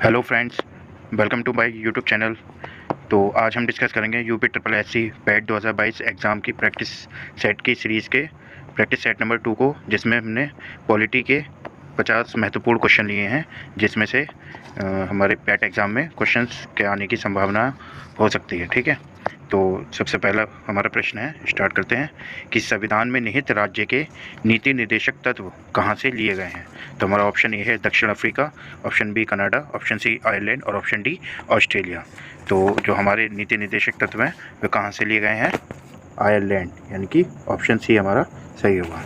Hello friends, welcome to my YouTube channel. तो आज हम डिस्कस करेंगे UP triple S C PET 2022 exam की प्रैक्टिस सेट की सीरीज़ के प्रैक्टिस सेट नंबर 2 को, जिसमें हमने पॉलिटी के 50 महत्वपूर्ण क्वेश्चन लिए हैं, जिसमें से हमारे पैट एग्ज़ाम में क्वेश्चंस के आने की संभावना हो सकती है। ठीक है, तो सबसे पहला हमारा प्रश्न है, स्टार्ट करते हैं कि संविधान में निहित राज्य के नीति निर्देशक तत्व कहाँ से लिए गए हैं। तो हमारा ऑप्शन ए है दक्षिण अफ्रीका, option B Canada, option C Ireland और ऑप्शन डी ऑस्ट्रेलिया। तो जो हमारे नीति निर्देशक तत्व हैं वे कहाँ से लिए गए हैं? आयरलैंड, यानी कि ऑप्शन सी हमारा सही होगा।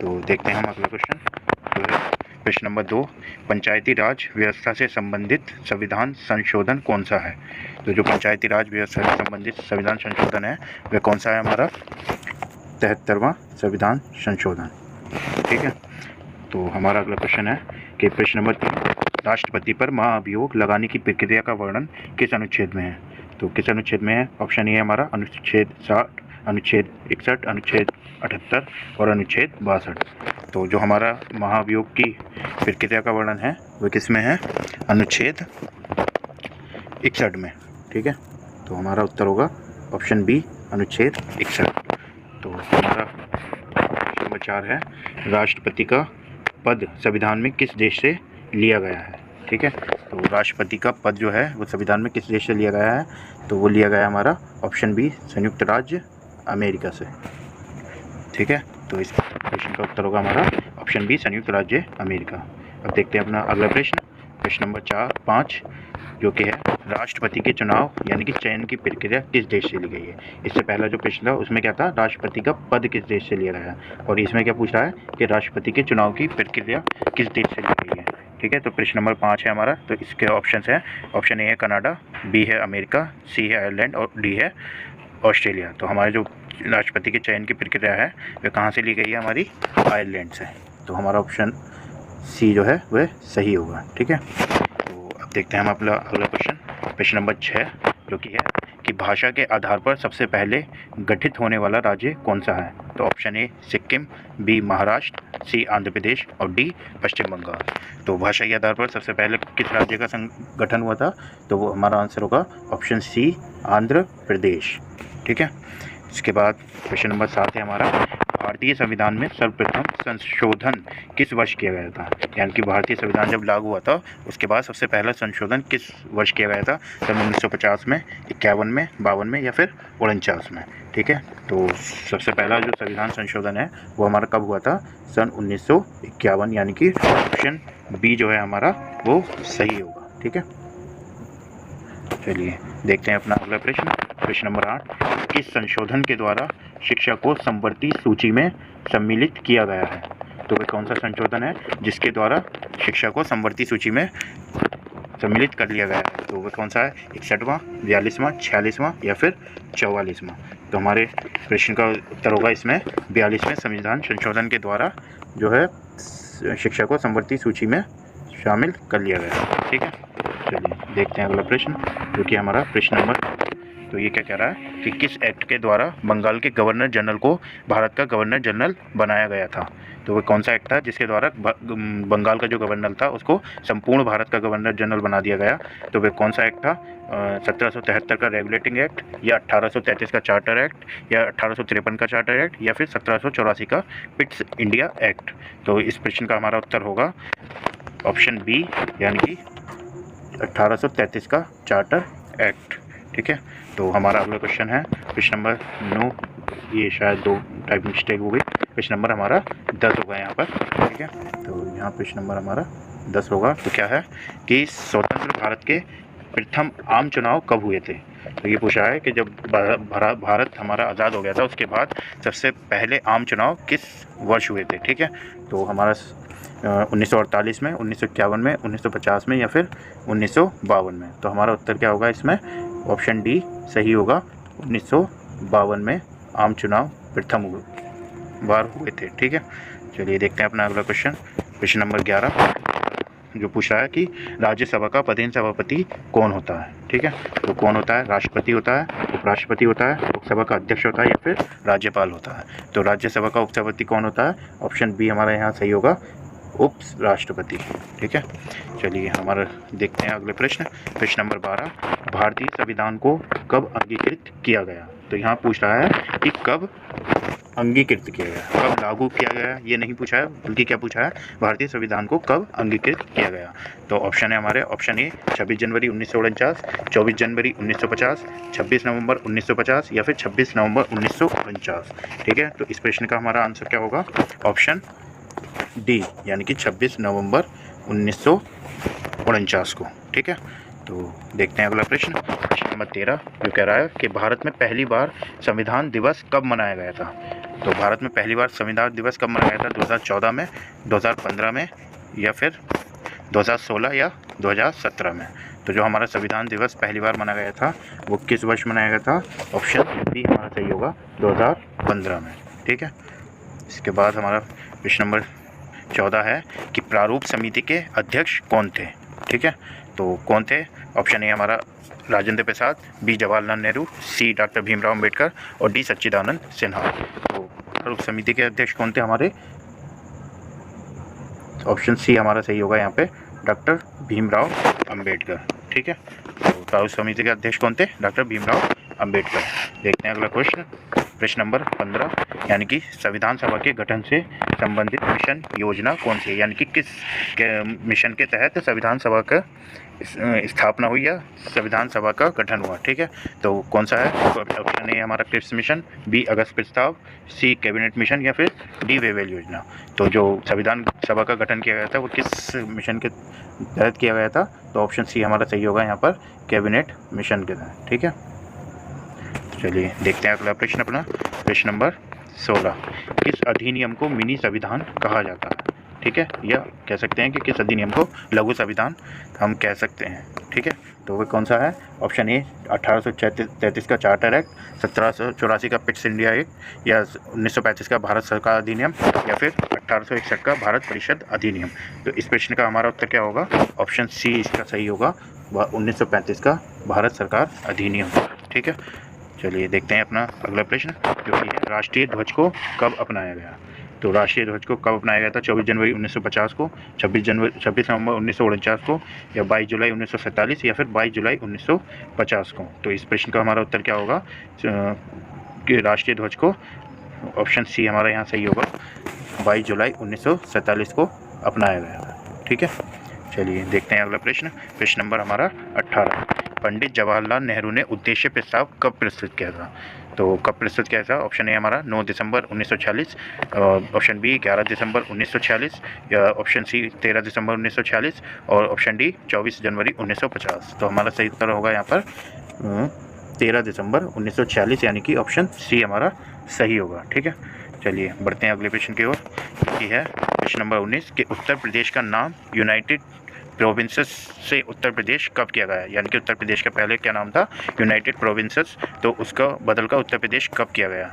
तो देखते हैं हम अगला क्वेश्चन। तो प्रश्न नंबर 2, पंचायती राज व्यवस्था से संबंधित संविधान संशोधन कौन सा है? तो जो पंचायती राज व्यवस्था से संबंधित संविधान संशोधन है वह कौन सा है? हमारा 73वां संविधान संशोधन। ठीक है, तो हमारा अगला क्वेश्चन है कि प्रश्न नंबर 3, राष्ट्रपति पर महाअभियोग लगाने की प्रक्रिया का वर्णन किस अनुच्छेद में है? तो किस अनुच्छेद में है? ऑप्शन ए हमारा अनुच्छेद 60, अनुच्छेद 61, अनुच्छेद 78 और अनुच्छेद 62। तो जो हमारा महाअभियोग की प्रक्रिया का वर्णन है वह किस में है? अनुच्छेद 61 में। ठीक है, तो हमारा उत्तर होगा ऑप्शन बी, अनुच्छेद 61। तो हमारा प्रश्न नंबर 4 है, राष्ट्रपति का पद संविधान में किस देश से लिया गया है? ठीक है, तो राष्ट्रपति का पद जो है वो संविधान में किस देश से लिया गया है? तो वो लिया गया हमारा ऑप्शन बी, संयुक्त राज्य अमेरिका से। ठीक है, तो इस प्रश्न का उत्तर होगा हमारा ऑप्शन बी, संयुक्त राज्य अमेरिका। अब देखते हैं अपना अगला प्रश्न, प्रश्न नंबर 5, जो कि है राष्ट्रपति के चुनाव यानी कि चयन की प्रक्रिया किस देश से ली गई है? इससे पहला जो प्रश्न था उसमें क्या था? राष्ट्रपति का पद किस देश से लिया गया है, और इसमें क्या पूछ रहा है कि राष्ट्रपति के चुनाव की प्रक्रिया किस देश से ली गई है। ठीक है, तो प्रश्न नंबर 5 है हमारा। तो इसके ऑप्शन है, ऑप्शन ए है कनाडा, बी है अमेरिका, सी है आयरलैंड और डी है ऑस्ट्रेलिया। तो हमारे जो राष्ट्रपति के चयन की प्रक्रिया है वह कहाँ से ली गई है? हमारी आयरलैंड से। तो हमारा ऑप्शन सी जो है वह सही होगा। ठीक है, तो अब देखते हैं हम अपना अगला क्वेश्चन, प्रश्न नंबर 6, जो कि है कि भाषा के आधार पर सबसे पहले गठित होने वाला राज्य कौन सा है? तो option A Sikkim, B Maharashtra, C Andhra Pradesh और डी पश्चिम बंगाल। तो भाषा के आधार पर सबसे पहले किस राज्य का गठन हुआ था? तो वो हमारा आंसर होगा ऑप्शन सी, आंध्र प्रदेश। ठीक है, इसके बाद क्वेश्चन नंबर 7 है हमारा, भारतीय संविधान में सर्वप्रथम संशोधन किस वर्ष किया गया था? यानी कि भारतीय संविधान जब लागू हुआ था उसके बाद सबसे पहला संशोधन किस वर्ष किया गया था? सन 1950 में, 51 में, 52 में या फिर 49 में। ठीक है, तो सबसे पहला जो संविधान संशोधन है वो हमारा कब हुआ था? सन 1951, यानी कि ऑप्शन बी जो है हमारा वो सही होगा। ठीक है, चलिए देखते हैं अपना अगला प्रश्न, प्रश्न नंबर 8, किस संशोधन के द्वारा शिक्षा को समवर्ती सूची में सम्मिलित किया गया है? तो वह कौन सा संशोधन है जिसके द्वारा शिक्षा को समवर्ती सूची में सम्मिलित कर लिया गया है? तो वह कौन सा है? 61वां, 42वां, 46वां या फिर 44वां? तो हमारे प्रश्न का उत्तर होगा इसमें 42वें संविधान संशोधन के द्वारा जो है शिक्षा को समवर्ती सूची में शामिल कर लिया गया है। ठीक है, चलिए देखते हैं अगला प्रश्न, जो कि हमारा प्रश्न नंबर, तो ये क्या कह रहा है कि किस एक्ट के द्वारा बंगाल के गवर्नर जनरल को भारत का गवर्नर जनरल बनाया गया था? तो वह कौन सा एक्ट था जिसके द्वारा बंगाल का जो गवर्नर था उसको संपूर्ण भारत का गवर्नर जनरल बना दिया गया? तो वह कौन सा एक्ट था? 1773 का रेगुलेटिंग एक्ट, या 1833 का चार्टर एक्ट, या 1853 का चार्टर एक्ट, या फिर 1784 का पिट्स इंडिया एक्ट? तो इस प्रश्न का हमारा उत्तर होगा ऑप्शन बी, यानी कि 1833 का चार्टर एक्ट। ठीक है, तो हमारा अगला क्वेश्चन है प्रश्न नंबर 9, ये शायद 2 टाइप मिस्टेक हो गई, प्रश्न नंबर हमारा 10 होगा यहाँ पर। ठीक है, तो यहाँ प्रश्न नंबर हमारा 10 होगा। तो क्या है कि स्वतंत्र भारत के प्रथम आम चुनाव कब हुए थे? तो ये पूछा है कि जब भारत हमारा आज़ाद हो गया था उसके बाद सबसे पहले आम चुनाव किस वर्ष हुए थे? ठीक है, तो हमारा 1948 में, 1951 में, 1950 में या फिर 1952 में? तो हमारा उत्तर क्या होगा इसमें? ऑप्शन डी सही होगा, 1952 में आम चुनाव प्रथम बार हुए थे। ठीक है, चलिए देखते हैं अपना अगला क्वेश्चन, प्रश्न नंबर 11, जो पूछ रहा है कि राज्यसभा का प्रधान सभापति कौन होता है? ठीक है, तो कौन होता है? राष्ट्रपति होता है, उपराष्ट्रपति होता है, लोकसभा का अध्यक्ष होता है या फिर राज्यपाल होता है? तो राज्यसभा का उपसभापति कौन होता है? ऑप्शन बी हमारा यहाँ सही होगा, उप राष्ट्रपति। ठीक है, चलिए हमारा देखते हैं अगले प्रश्न। प्रश्न नंबर 12, भारतीय संविधान को कब अंगीकृत किया गया? तो यहाँ पूछ रहा है कि कब अंगीकृत किया गया, कब लागू किया गया, ये नहीं पूछा है, बल्कि क्या पूछा है, भारतीय संविधान को कब अंगीकृत किया गया। तो ऑप्शन है हमारे, ऑप्शन ए 26 जनवरी 1949, 24 जनवरी 1950, 26 नवंबर 1950 या फिर 26 नवंबर 1949। ठीक है, तो इस प्रश्न का हमारा आंसर क्या होगा? ऑप्शन डी, यानी कि 26 नवंबर 1949 को। ठीक है, तो देखते हैं अगला प्रश्न। प्रश्न नंबर 13 जो कह रहा है कि भारत में पहली बार संविधान दिवस कब मनाया गया था? तो भारत में पहली बार संविधान दिवस कब मनाया गया था? 2014 में, 2015 में या फिर 2016 या 2017 में। तो जो हमारा संविधान दिवस पहली बार मनाया गया था वो किस वर्ष मनाया गया था? ऑप्शन बी हमारा सही होगा, 2015 में। ठीक है, इसके बाद हमारा प्रश्न नंबर 14 है कि प्रारूप समिति के अध्यक्ष कौन थे? ठीक है, तो कौन थे? ऑप्शन ए हमारा राजेंद्र प्रसाद, बी जवाहरलाल नेहरू, सी डॉक्टर भीमराव अम्बेडकर और डी सच्चिदानंद सिन्हा। तो प्रारूप समिति के अध्यक्ष कौन थे हमारे? ऑप्शन सी हमारा सही होगा यहाँ पे, डॉक्टर भीमराव अम्बेडकर। ठीक है, तो प्रारूप समिति के अध्यक्ष कौन थे? डॉक्टर भीमराव अम्बेडकर। देखते हैं अगला क्वेश्चन। प्रश्न नंबर 15, यानी कि संविधान सभा के गठन से संबंधित मिशन योजना कौन सी है? यानी कि किस मिशन के तहत संविधान सभा का स्थापना हुई या संविधान सभा का गठन हुआ? ठीक है, तो कौन सा है? ऑप्शन ए हमारा क्रिप्स मिशन, बी अगस्त प्रस्ताव, सी कैबिनेट मिशन या फिर डी वेवेल योजना। तो जो संविधान सभा का गठन किया गया था वो किस मिशन के तहत किया गया था? तो ऑप्शन सी हमारा सही होगा यहाँ पर, कैबिनेट मिशन के तहत। ठीक है, चलिए देखते हैं अगला प्रश्न अपना। प्रश्न नंबर 16, किस अधिनियम को मिनी संविधान कहा जाता है? ठीक है, या कह सकते हैं कि किस अधिनियम को लघु संविधान हम कह सकते हैं। ठीक है, तो वो कौन सा है? ऑप्शन ए 1833 का चार्टर एक्ट, 1784 का पिट्स इंडिया एक्ट या 1935 का भारत सरकार अधिनियम या फिर 1861 का भारत परिषद अधिनियम। तो इस प्रश्न का हमारा उत्तर क्या होगा? ऑप्शन सी इसका सही होगा, 1935 का भारत सरकार अधिनियम। ठीक है, चलिए देखते हैं अपना अगला प्रश्न जो कि है, राष्ट्रीय ध्वज को कब अपनाया गया? तो राष्ट्रीय ध्वज को कब अपनाया गया था? 24 जनवरी 1950 को, 26 नवंबर 1949 को या 22 जुलाई 1947 या फिर 22 जुलाई 1950 को। तो इस प्रश्न का हमारा उत्तर क्या होगा कि राष्ट्रीय ध्वज को, ऑप्शन सी हमारा यहाँ सही होगा, 22 जुलाई 1947 को अपनाया गया था। ठीक है, चलिए देखते हैं अगला प्रश्न। प्रश्न नंबर हमारा 18, पंडित जवाहरलाल नेहरू ने उद्देश्य प्रस्ताव कब प्रस्तुत किया था? तो कब प्रस्तुत किया था? ऑप्शन ए हमारा 9 दिसंबर 1946, ऑप्शन बी 11 दिसंबर 1946 या ऑप्शन सी 13 दिसंबर 1946 और ऑप्शन डी 24 जनवरी 1950। तो हमारा सही उत्तर होगा यहाँ पर 13 दिसंबर 1946, यानी कि ऑप्शन सी हमारा सही होगा। ठीक है, चलिए बढ़ते हैं अगले प्रश्न की ओर, ये है प्रश्न नंबर 19 कि उत्तर प्रदेश का नाम यूनाइटेड प्रोविंसेस से उत्तर प्रदेश कब किया गया? यानी कि उत्तर प्रदेश का पहले क्या नाम था? यूनाइटेड प्रोविंसेस, तो उसका बदल कर उत्तर प्रदेश कब किया गया?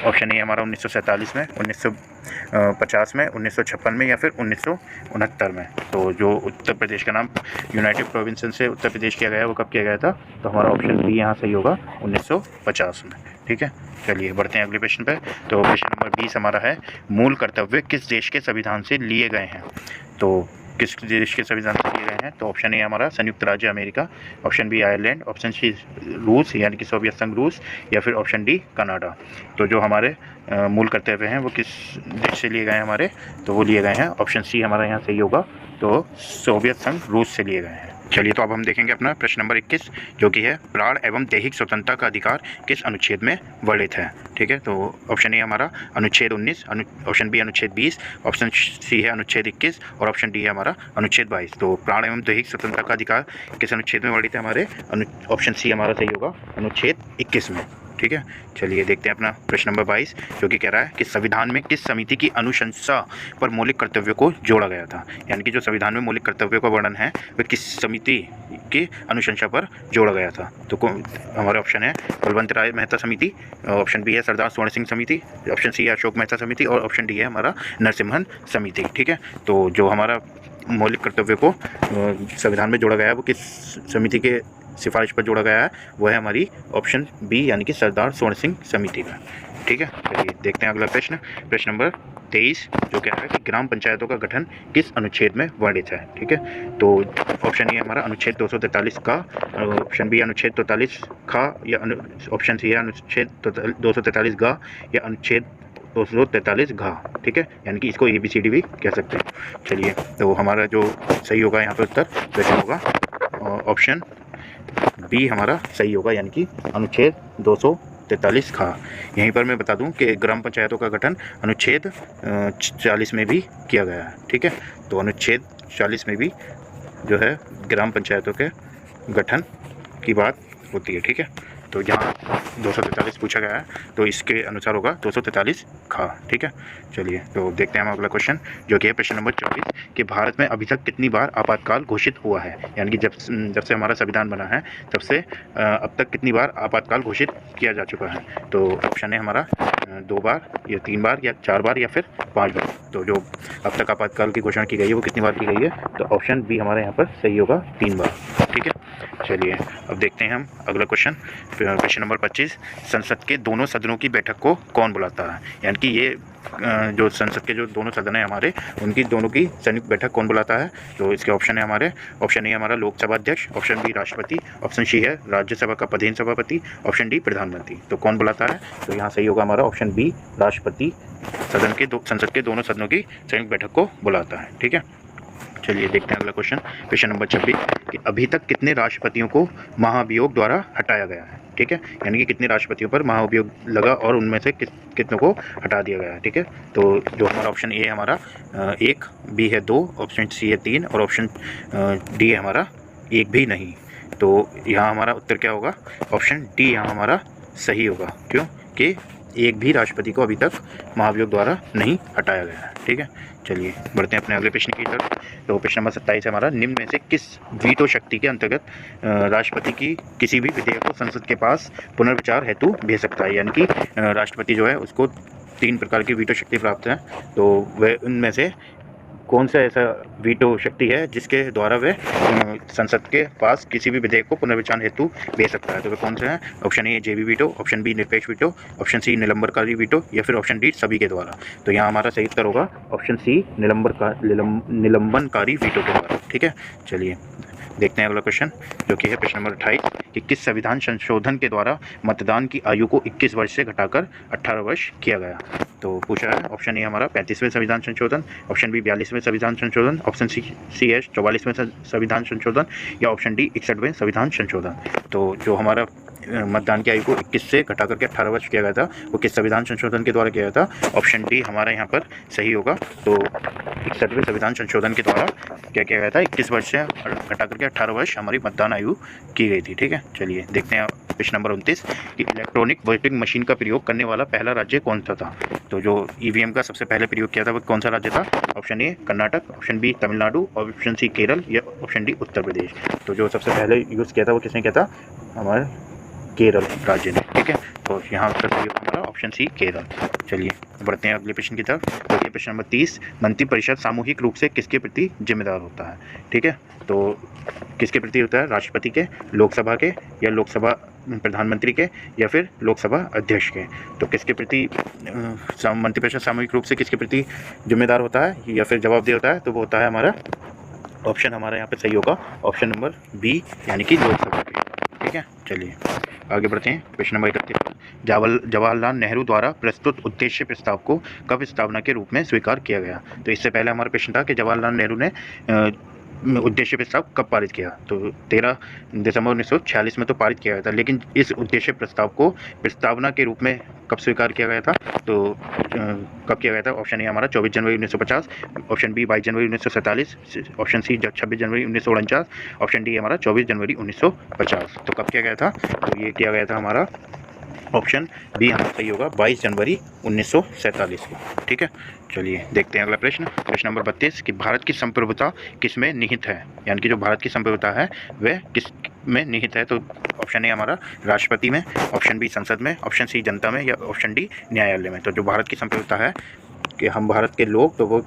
ऑप्शन ए हमारा 1947 में, 1950 में, 1956 में या फिर 1969 में। तो जो उत्तर प्रदेश का नाम यूनाइटेड प्रोविंसेस से उत्तर प्रदेश किया गया वो कब किया गया था? तो हमारा ऑप्शन बी यहाँ सही होगा, 1950 में। ठीक है, चलिए बढ़ते हैं अगले प्रश्न पे। तो प्रश्न नंबर 20 हमारा है, मूल कर्तव्य किस देश के संविधान से लिए गए हैं? तो किस देश के संविधान से लिए गए हैं? तो ऑप्शन ए हमारा संयुक्त राज्य अमेरिका, option B Ireland, option C रूस यानी कि सोवियत संघ रूस या फिर ऑप्शन डी कनाडा। तो जो हमारे मूल कर्तव्य हैं वो किस देश से लिए गए हैं हमारे? तो वो लिए गए हैं, ऑप्शन सी हमारा यहाँ सही होगा, तो सोवियत संघ रूस से लिए गए हैं। चलिए तो अब हम देखेंगे अपना प्रश्न नंबर 21 जो कि है, प्राण एवं दैहिक स्वतंत्रता का अधिकार किस अनुच्छेद में वर्णित है? ठीक है, तो ऑप्शन ए हमारा अनुच्छेद 19, ऑप्शन बी अनुच्छेद 20, ऑप्शन सी है अनुच्छेद 21 और ऑप्शन डी है हमारा अनुच्छेद 22। तो प्राण एवं दैहिक स्वतंत्रता का अधिकार किस अनुच्छेद में वर्णित है हमारे? ऑप्शन सी हमारा सही होगा, अनुच्छेद 21 में। ठीक है, चलिए देखते हैं अपना प्रश्न नंबर 22 जो कि कह रहा है कि संविधान में किस समिति की अनुशंसा पर मौलिक कर्तव्यों को जोड़ा गया था? यानी कि जो संविधान में मौलिक कर्तव्यों का वर्णन है वह किस समिति की अनुशंसा पर जोड़ा गया था? तो हमारे ऑप्शन है बलवंत राय मेहता समिति, ऑप्शन बी है सरदार स्वर्ण सिंह समिति, ऑप्शन सी है अशोक मेहता समिति और ऑप्शन डी है हमारा नरसिम्हन समिति। ठीक है, तो जो हमारा मौलिक कर्तव्यों को संविधान में जोड़ा गया है वो किस समिति के सिफारिश पर जोड़ा गया है? वो है हमारी ऑप्शन बी यानी कि सरदार स्वर्ण सिंह समिति का। ठीक है। चलिए देखते हैं अगला प्रश्न, प्रश्न नंबर 23 जो क्या है कि ग्राम पंचायतों का गठन किस अनुच्छेद में वर्णित है। ठीक है, तो ऑप्शन ए हमारा अनुच्छेद 243 का, ऑप्शन बी अनुच्छेद 43 खा, या ऑप्शन सी है अनुच्छेद 243 गा, या अनुच्छेद 243 घा। ठीक है, यानी कि इसको ABCD भी कह सकते हैं। चलिए, तो हमारा जो सही होगा यहाँ पर उत्तर वैसे होगा ऑप्शन बी हमारा सही होगा, यानी कि अनुच्छेद 243 खा। यहीं पर मैं बता दूं कि ग्राम पंचायतों का गठन अनुच्छेद 40 में भी किया गया है। ठीक है, तो अनुच्छेद 40 में भी जो है ग्राम पंचायतों के गठन की बात होती है। ठीक है, तो यहाँ 243 पूछा गया है, तो इसके अनुसार होगा 243 खा। ठीक है, चलिए तो देखते हैं हम अगला क्वेश्चन जो कि है प्रश्न नंबर 24 कि भारत में अभी तक कितनी बार आपातकाल घोषित हुआ है। यानी कि जब से हमारा संविधान बना है तब से अब तक कितनी बार आपातकाल घोषित किया जा चुका है। तो ऑप्शन है हमारा 2 बार या 3 बार या 4 बार या फिर 5 बार। तो जो अब तक आपातकाल की घोषणा की गई है वो कितनी बार की गई है, तो ऑप्शन बी हमारे यहाँ पर सही होगा 3 बार। ठीक है, चलिए अब देखते हैं हम अगला क्वेश्चन, प्रश्न नंबर 25 संसद के दोनों सदनों की बैठक को कौन बुलाता है। यानी कि ये जो संसद के जो दोनों सदन है हमारे, उनकी दोनों की संयुक्त बैठक कौन बुलाता है। तो इसके ऑप्शन है हमारे, ऑप्शन ए हमारा लोकसभा अध्यक्ष, ऑप्शन बी राष्ट्रपति, ऑप्शन सी है राज्यसभा का प्रधान सभापति, ऑप्शन डी प्रधानमंत्री। तो कौन बुलाता है, तो यहाँ सही होगा हमारा ऑप्शन बी राष्ट्रपति संसद के दोनों सदनों की संयुक्त बैठक को बुलाता है। ठीक है, चलिए देखते हैं अगला क्वेश्चन, क्वेश्चन नंबर 26 कि अभी तक कितने राष्ट्रपतियों को महाभियोग द्वारा हटाया गया है। ठीक है, यानी कि कितने राष्ट्रपतियों पर महाभियोग लगा और उनमें से कितनों को हटा दिया गया है। ठीक है, तो जो हमारा ऑप्शन ए हमारा 1, बी है 2, ऑप्शन सी है 3 और ऑप्शन डी है हमारा 1 भी नहीं। तो यहाँ हमारा उत्तर क्या होगा, ऑप्शन डी यहाँ हमारा सही होगा, क्योंकि एक भी राष्ट्रपति को अभी तक महाभियोग द्वारा नहीं हटाया गया है। ठीक है, चलिए बढ़ते हैं अपने अगले प्रश्न की तरफ। तो प्रश्न नंबर 27 है हमारा, निम्न में से किस वीटो शक्ति के अंतर्गत राष्ट्रपति की किसी भी विधेयक को संसद के पास पुनर्विचार हेतु भेज सकता है। यानी कि राष्ट्रपति जो है उसको 3 प्रकार की वीटो शक्ति प्राप्त है, तो वह उनमें से कौन सा ऐसा वीटो शक्ति है जिसके द्वारा वे संसद के पास किसी भी विधेयक को पुनर्विचार हेतु भेज सकता है। तो वे कौन से हैं, ऑप्शन ए जेबी वीटो, ऑप्शन बी निरपेक्ष वीटो, ऑप्शन सी निलंबनकारी वीटो या फिर ऑप्शन डी सभी के द्वारा। तो यहाँ हमारा सही उत्तर होगा ऑप्शन सी निलंबनकारी वीटो के द्वारा। ठीक है, चलिए देखते हैं अगला क्वेश्चन जो कि है प्रश्न नंबर 28 कि किस संविधान संशोधन के द्वारा मतदान की आयु को 21 वर्ष से घटाकर 18 वर्ष किया गया। तो पूछा है, ऑप्शन ए हमारा 35वें संविधान संशोधन, ऑप्शन बी 42वें संविधान संशोधन, ऑप्शन सी है 44वें संविधान संशोधन या ऑप्शन डी 61वें संविधान संशोधन। तो जो हमारा मतदान की आयु को 21 से घटा करके 18 वर्ष किया गया था वो किस संविधान संशोधन के द्वारा किया गया था, ऑप्शन डी हमारा यहाँ पर सही होगा। तो 61वें संविधान संशोधन के द्वारा क्या किया गया था, 21 वर्ष से घटा करके 18 वर्ष हमारी मतदान आयु की गई थी। ठीक है, चलिए देखते हैं प्रश्न नंबर 29 कि इलेक्ट्रॉनिक वोटिंग मशीन का प्रयोग करने वाला पहला राज्य कौन सा था। तो जो EVM का सबसे पहले प्रयोग किया था वो कौन सा राज्य था, option A Karnataka, option B Tamil Nadu, option C Kerala या ऑप्शन डी उत्तर प्रदेश। तो जो सबसे पहले यूज़ किया था वो किसने किया था, हमारे केरल राज्य ने। ठीक है, तो यहाँ उत्तर सही होगा हमारा ऑप्शन सी केरल। चलिए बढ़ते हैं अगले प्रश्न की तरफ। तो ये प्रश्न नंबर 30 मंत्रिपरिषद सामूहिक रूप से किसके प्रति जिम्मेदार होता है। ठीक है, तो किसके प्रति होता है, राष्ट्रपति के, लोकसभा के या लोकसभा प्रधानमंत्री के या फिर लोकसभा अध्यक्ष के। तो किसके प्रति मंत्रिपरिषद सामूहिक रूप से किसके प्रति जिम्मेदार होता है या फिर जवाबदेह होता है, तो वो होता है हमारा ऑप्शन हमारा यहाँ पे सही होगा ऑप्शन नंबर बी यानी कि लोकसभा के। ठीक है, चलिए आगे बढ़ते हैं प्रश्न नंबर 31 जवाहरलाल नेहरू द्वारा प्रस्तुत उद्देश्य प्रस्ताव को कब स्थापना के रूप में स्वीकार किया गया। तो इससे पहले हमारा प्रश्न था कि जवाहरलाल नेहरू ने उद्देश्य प्रस्ताव कब पारित किया। तो 13 दिसंबर 1946 में तो पारित किया गया था, लेकिन इस उद्देश्य प्रस्ताव को प्रस्तावना के रूप में कब स्वीकार किया गया था, तो कब किया गया था, ऑप्शन ए हमारा 24 जनवरी 1950, ऑप्शन बी 22 जनवरी 1947, ऑप्शन सी 26 जनवरी 1949, ऑप्शन डी हमारा 24 जनवरी 1950। तो कब किया गया था, तो ये किया गया था हमारा ऑप्शन बी हमारा सही होगा 22 जनवरी 1947 को। ठीक है, चलिए देखते हैं अगला प्रश्न, प्रश्न नंबर 32 कि भारत की संप्रभुता किस में निहित है। यानी कि जो भारत की संप्रभुता है वह किस में निहित है। तो ऑप्शन ए हमारा राष्ट्रपति में, ऑप्शन बी संसद में, ऑप्शन सी जनता में या ऑप्शन डी न्यायालय में। तो जो भारत की संप्रभुता है कि हम भारत के लोग, तो वो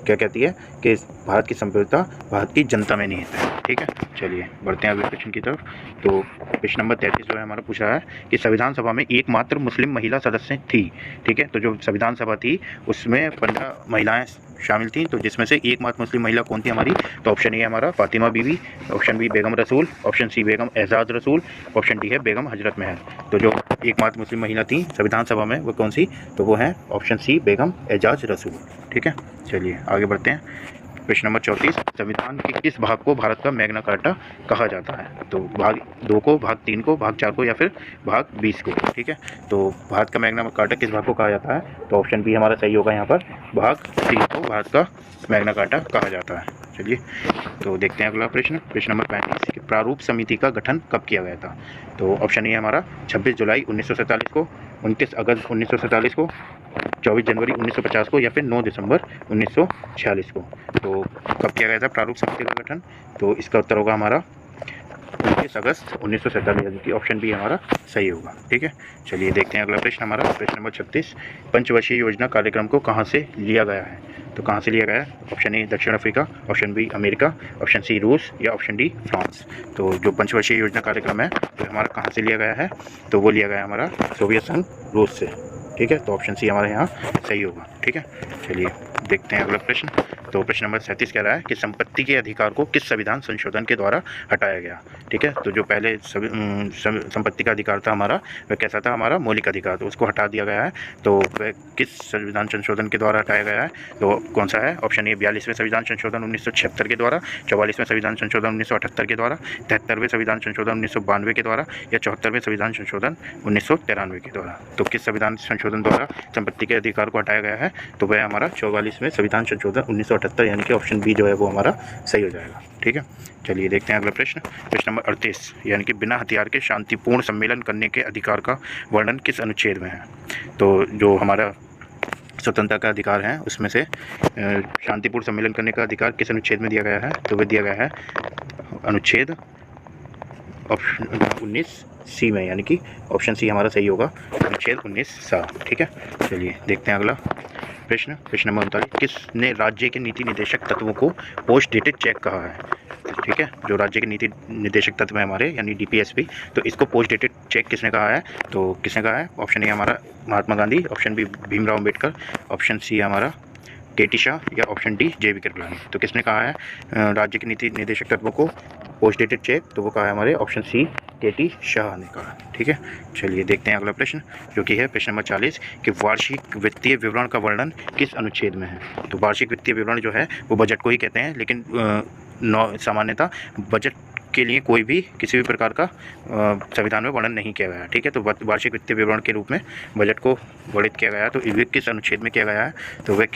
क्या कहती है कि भारत की संप्रभुता भारत की जनता में निहित है। ठीक है, चलिए बढ़ते हैं अगले क्वेश्चन की तरफ। तो क्वेश्चन नंबर 33 जो है हमारा पूछ रहा है कि संविधान सभा में एकमात्र मुस्लिम महिला सदस्य थी। ठीक है, तो जो संविधान सभा थी उसमें 15 महिलाएं शामिल थी, तो जिसमें से एकमात्र मुस्लिम महिला कौन थी हमारी? तो ऑप्शन ए है हमारा फातिमा बीवी, ऑप्शन बी बेगम रसूल, ऑप्शन सी बेगम एजाज रसूल, ऑप्शन डी है बेगम हजरत महल। तो जो एकमात्र मुस्लिम महिला थी संविधान सभा में वो कौन सी? तो वो है ऑप्शन सी बेगम एजाज रसूल। ठीक है, चलिए आगे बढ़ते हैं। क्वेश्चन नंबर 34, संविधान के किस भाग को भारत का मैग्ना कार्टा कहा जाता है? तो भाग 2 को, भाग 3 को, भाग 4 को या फिर भाग 20 को। ठीक है, तो भारत का मैग्ना कार्टा किस भाग को कहा जाता है? तो ऑप्शन बी हमारा सही होगा यहाँ पर, भाग 3 को भारत का मैग्ना कार्टा कहा जाता है। चलिए तो देखते हैं अगला प्रश्न। प्रश्न नंबर 35 कि प्रारूप समिति का गठन कब किया गया था? तो ऑप्शन ए हमारा 26 जुलाई 1947 को, 29 अगस्त 1947 को, 24 जनवरी 1950 को या फिर 9 दिसंबर 1946 को। तो कब किया गया था प्रारूप समिति का गठन? तो इसका उत्तर होगा हमारा 29 अगस्त 1947, यानी कि ऑप्शन बी हमारा सही होगा। ठीक है, चलिए देखते हैं अगला प्रश्न हमारा। प्रश्न नंबर 36, पंचवर्षीय योजना कार्यक्रम को कहाँ से लिया गया है? तो कहाँ से लिया गया है? ऑप्शन ए दक्षिण अफ्रीका, ऑप्शन बी अमेरिका, ऑप्शन सी रूस या ऑप्शन डी फ्रांस। तो जो पंचवर्षीय योजना कार्यक्रम है तो हमारा कहाँ से लिया गया है? तो वो लिया गया है हमारा सोवियत संघ रूस से। ठीक है, तो ऑप्शन सी हमारे यहाँ सही होगा। ठीक है, चलिए देखते हैं अगला प्रश्न। तो प्रश्न नंबर 37 कह रहा है कि संपत्ति के अधिकार को किस संविधान संशोधन के द्वारा हटाया गया? ठीक है, तो जो पहले संपत्ति का अधिकार था हमारा वह कैसा था? हमारा मौलिक अधिकार, तो उसको हटा दिया गया है। तो वह किस संविधान संशोधन के द्वारा हटाया गया है? तो कौन सा है? ऑप्शन ए 42वें संविधान संशोधन 1976 के द्वारा, 44वें संविधान संशोधन 1978 के द्वारा, 73वें संविधान संशोधन 1992 के द्वारा या 74वें संविधान संशोधन 1993 के द्वारा। तो किस संविधान संशोधन द्वारा संपत्ति के अधिकार को हटाया गया है? तो वह हमारा 44वें संविधान संशोधन 1978, यानी कि ऑप्शन बी जो है वो हमारा सही हो जाएगा। ठीक है, चलिए देखते हैं अगला प्रश्न। प्रश्न नंबर 38, यानी कि बिना हथियार के शांतिपूर्ण सम्मेलन करने के अधिकार का वर्णन किस अनुच्छेद में है? तो जो हमारा स्वतंत्रता का अधिकार है उसमें से शांतिपूर्ण सम्मेलन करने का अधिकार किस अनुच्छेद में दिया गया है? तो वह दिया गया है अनुच्छेद ऑप्शन 19 सी में, यानी कि ऑप्शन सी हमारा सही होगा, अनुच्छेद 19 ठीक है, चलिए देखते हैं अगला प्रश्न। प्रश्न नंबर 39, किसने राज्य के नीति निर्देशक तत्वों को पोस्ट डेटेड चेक कहा है? ठीक है, जो राज्य के नीति निर्देशक तत्व है हमारे यानी DPSP, तो इसको पोस्ट डेटेड चेक किसने कहा है? तो किसने कहा है? ऑप्शन ए हमारा Mahatma Gandhi, option B Bhimrao Ambedkar, option C हमारा KT शाह या ऑप्शन डी JB कृपलानी। तो किसने कहा है राज्य के नीति निर्देशक तत्वों को पोस्ट डेटेड चेक? तो वो कहा है हमारे ऑप्शन सी KT शाह ने कहा। ठीक है, चलिए देखते हैं अगला प्रश्न जो कि है प्रश्न नंबर 40 कि वार्षिक वित्तीय विवरण का वर्णन किस अनुच्छेद में है? तो वार्षिक वित्तीय विवरण जो है वो बजट को ही कहते हैं, लेकिन सामान्यतः बजट के लिए कोई भी किसी भी प्रकार का संविधान में वर्णन नहीं किया गया है। ठीक है, तो वार्षिक वित्तीय विवरण के रूप में बजट को वर्णित किया गया है। तो ये किस अनुच्छेद में किया गया है? तो वह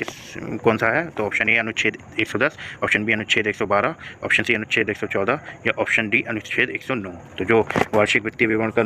कौन सा है? तो ऑप्शन ए अनुच्छेद 110, ऑप्शन बी अनुच्छेद 112, ऑप्शन सी अनुच्छेद 114 या ऑप्शन डी अनुच्छेद 109। तो जो वार्षिक वित्तीय विवरण का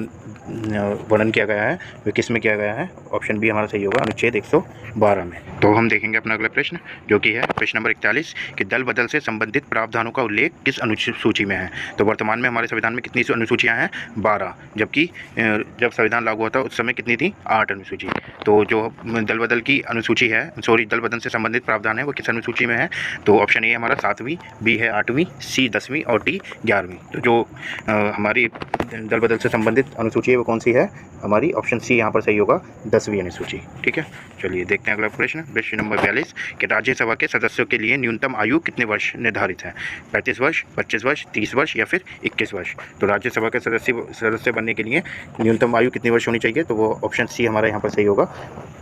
वर्णन किया गया है वह किस में किया गया है? ऑप्शन बी हमारा सही होगा, अनुच्छेद 112 में। तो हम देखेंगे अपना अगला प्रश्न जो कि है प्रश्न नंबर 41 कि दल बदल से संबंधित प्रावधानों का उल्लेख किस अनुसूची में है? तो वर्तमान में हमारे संविधान में कितनी अनुसूचियां हैं? 12, जबकि जब संविधान लागू हुआ था उस समय कितनी थी? 8 अनुसूची। तो जो दल बदल की अनुसूची है, दल बदल से संबंधित प्रावधान है वो किस अनुसूची में है? तो ऑप्शन ए हमारा 7वीं, बी है 8वीं, सी 10वीं और डी 11वीं। तो जो हमारी दल बदल से संबंधित अनुसूची है वो कौन सी है? हमारी ऑप्शन सी यहाँ पर सही होगा, 10वीं अनुसूची। ठीक है, चलिए देखते हैं अगला प्रश्न। प्रश्न नंबर 42 कि राज्यसभा के सदस्यों के लिए न्यूनतम आयु कितने वर्ष निर्धारित है? 35 वर्ष, 25 वर्ष, 30 वर्ष या फिर 21 वर्ष। तो राज्यसभा के सदस्य बनने के लिए न्यूनतम आयु कितनी वर्ष होनी चाहिए? तो वो ऑप्शन सी हमारा यहाँ पर सही होगा,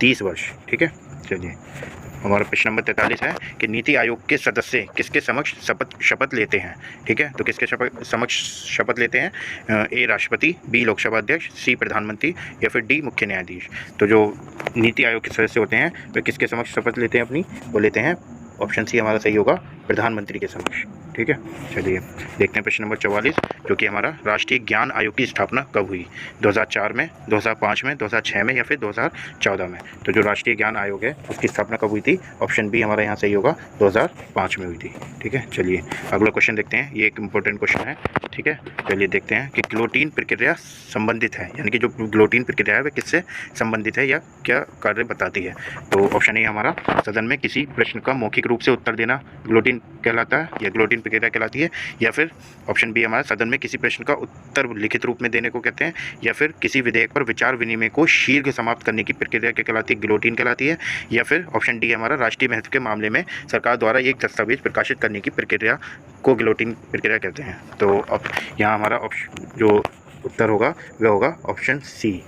30 वर्ष। ठीक है, चलिए हमारा प्रश्न नंबर 43 है कि नीति आयोग के सदस्य किसके समक्ष शपथ लेते हैं? ठीक है, तो किसके समक्ष शपथ लेते हैं? ए राष्ट्रपति, बी लोकसभा अध्यक्ष, सी प्रधानमंत्री या फिर डी मुख्य न्यायाधीश। तो जो नीति आयोग के सदस्य होते हैं वे किसके समक्ष शपथ लेते हैं अपनी? वो लेते हैं ऑप्शन सी हमारा सही होगा, प्रधानमंत्री के समक्ष। ठीक है, चलिए देखते हैं प्रश्न नंबर 44 जो कि हमारा राष्ट्रीय ज्ञान आयोग की स्थापना कब हुई? 2004 में, 2005 में, 2006 में या फिर 2014 में। तो जो राष्ट्रीय ज्ञान आयोग है उसकी स्थापना कब हुई थी? ऑप्शन बी हमारा यहाँ सही होगा, 2005 में हुई थी। ठीक है, चलिए अगला क्वेश्चन देखते हैं, ये एक इंपॉर्टेंट क्वेश्चन है। ठीक है, चलिए देखते हैं कि गिलोटिन प्रक्रिया संबंधित है, यानी कि जो गिलोटिन प्रक्रिया है वह किससे संबंधित है या क्या कार्य बताती है? तो ऑप्शन ए हमारा सदन में किसी प्रश्न का मौखिक रूप से उत्तर देना गिलोटिन कहलाता है या गिलोटिन प्रक्रिया कहलाती है, या फिर ऑप्शन बी हमारा सदन में किसी प्रश्न का उत्तर लिखित रूप में देने को कहते हैं, या फिर किसी विधेयक पर विचार विनिमय को शीघ्र समाप्त करने की प्रक्रिया क्या कहलाती है, गिलोटिन कहलाती है, या फिर ऑप्शन डी हमारा राष्ट्रीय महत्व के मामले में सरकार द्वारा एक दस्तावेज प्रकाशित करने की प्रक्रिया को गिलोटिन प्रक्रिया कहते हैं। तो अब यहाँ हमारा ऑप्शन जो उत्तर होगा वह होगा ऑप्शन सी।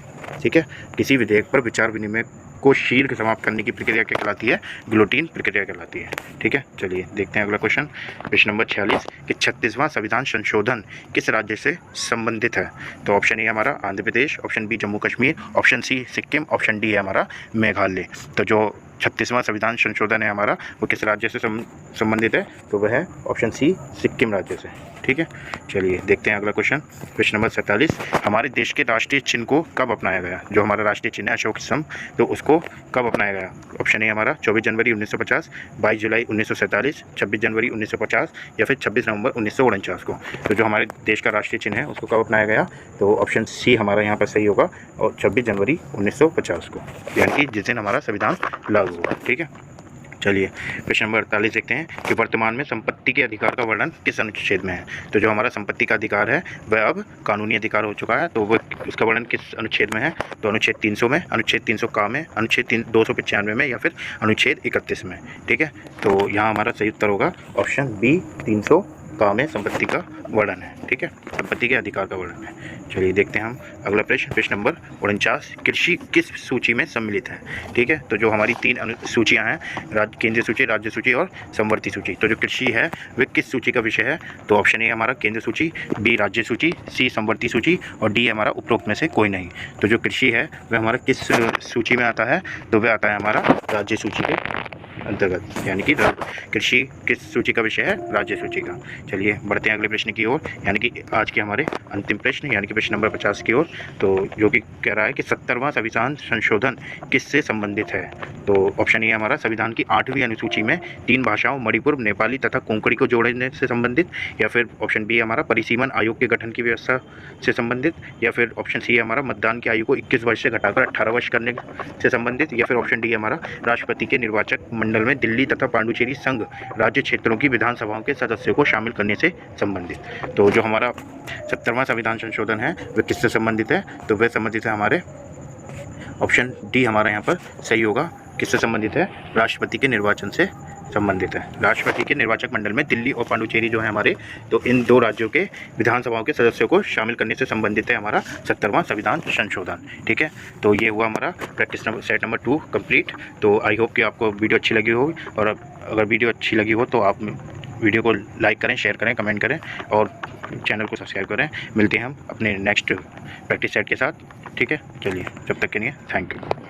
ठीक है, किसी विधेयक पर विचार विनिमय को शीघ्र समाप्त करने की प्रक्रिया क्या कहलाती है, गिलोटिन प्रक्रिया कहलाती है। ठीक है, चलिए देखते हैं अगला क्वेश्चन, प्रश्न नंबर 46 कि 36वां संविधान संशोधन किस राज्य से संबंधित है। तो ऑप्शन ए हमारा Andhra Pradesh, option B Jammu Kashmir, option C Sikkim, option D है हमारा मेघालय। तो जो 36वां संविधान संशोधन है हमारा वो किस राज्य से संबंधित है, तो वह है ऑप्शन सी सिक्किम राज्य से। ठीक है, चलिए देखते हैं अगला क्वेश्चन, प्रश्न नंबर 47 हमारे देश के राष्ट्रीय चिन्ह को कब अपनाया गया। जो हमारा राष्ट्रीय चिन्ह है अशोक स्तंभ, तो उसको कब अपनाया गया। ऑप्शन ए हमारा 24 जनवरी 1950, 22 जुलाई 1947, 26 जनवरी 1950 या फिर 26 नवंबर 1949 को। तो जो हमारे देश का राष्ट्रीय चिन्ह है उसको कब अपनाया गया, तो ऑप्शन सी हमारा यहाँ पर सही होगा, और 26 जनवरी 1950 को, यानी कि जिस दिन हमारा संविधान लागू हुआ। ठीक है, चलिए प्रश्न नंबर 48 देखते हैं कि वर्तमान में संपत्ति के अधिकार का वर्णन किस अनुच्छेद में है। तो जो हमारा संपत्ति का अधिकार है वह अब कानूनी अधिकार हो चुका है, तो वह उसका वर्णन किस अनुच्छेद में है, तो अनुच्छेद 300 में, अनुच्छेद 300 का में, अनुच्छेद 295 में, या फिर अनुच्छेद 31 में। ठीक है, तो यहाँ हमारा सही उत्तर होगा ऑप्शन बी 300 का में संपत्ति का वर्णन है। ठीक है, संपत्ति के अधिकार का वर्णन है। चलिए देखते हैं हम अगला प्रश्न, प्रश्न नंबर 49 कृषि किस सूची में सम्मिलित है। ठीक है, तो जो हमारी 3 सूचियां हैं, केंद्रीय सूची, राज्य सूची और समवर्ती सूची, तो जो कृषि है वह किस सूची का विषय है। तो ऑप्शन ए हमारा केंद्र सूची, बी राज्य सूची, सी समवर्ती सूची और डी हमारा उपरोक्त में से कोई नहीं। तो जो कृषि है वह हमारा किस सूची में आता है, तो वह आता है हमारा राज्य सूची के अंतर्गत, यानी कि कृषि किस सूची का विषय है, राज्य सूची का। चलिए बढ़ते हैं अगले प्रश्न की ओर, यानी कि आज के हमारे अंतिम प्रश्न, यानी कि प्रश्न नंबर 50 की ओर। तो जो कि कह रहा है कि 70वां संविधान संशोधन किससे संबंधित है। तो ऑप्शन ए हमारा संविधान की 8वीं अनुसूची में 3 भाषाओं मणिपुर, नेपाली तथा कोंकणी को जोड़ने से संबंधित, या फिर ऑप्शन बी हमारा परिसीमन आयोग के गठन की व्यवस्था से संबंधित, या फिर ऑप्शन सी हमारा मतदान की आयु को 21 वर्ष से घटाकर 18 वर्ष करने से संबंधित, या फिर ऑप्शन डी हमारा राष्ट्रपति के निर्वाचक मंडल में दिल्ली तथा पांडुचेरी संघ राज्य क्षेत्रों की विधानसभाओं के सदस्यों को शामिल करने से संबंधित। तो जो हमारा 70वां संविधान संशोधन है वह किससे संबंधित है, तो वह संबंधित है हमारे ऑप्शन डी हमारा यहाँ पर सही होगा, किससे संबंधित है, राष्ट्रपति के निर्वाचन से संबंधित है। राष्ट्रपति के निर्वाचक मंडल में दिल्ली और पांडुचेरी जो है हमारे, तो इन 2 राज्यों के विधानसभाओं के सदस्यों को शामिल करने से संबंधित है हमारा 70वां संविधान संशोधन। ठीक है, तो ये हुआ हमारा प्रैक्टिस सेट नंबर 2 कंप्लीट। तो आई होप कि आपको वीडियो अच्छी लगी होगी, और अगर वीडियो अच्छी लगी हो तो आप वीडियो को लाइक करें, शेयर करें, कमेंट करें और चैनल को सब्सक्राइब करें। मिलते हैं हम अपने नेक्स्ट प्रैक्टिस सेट के साथ। ठीक है, चलिए जब तक के लिए थैंक यू।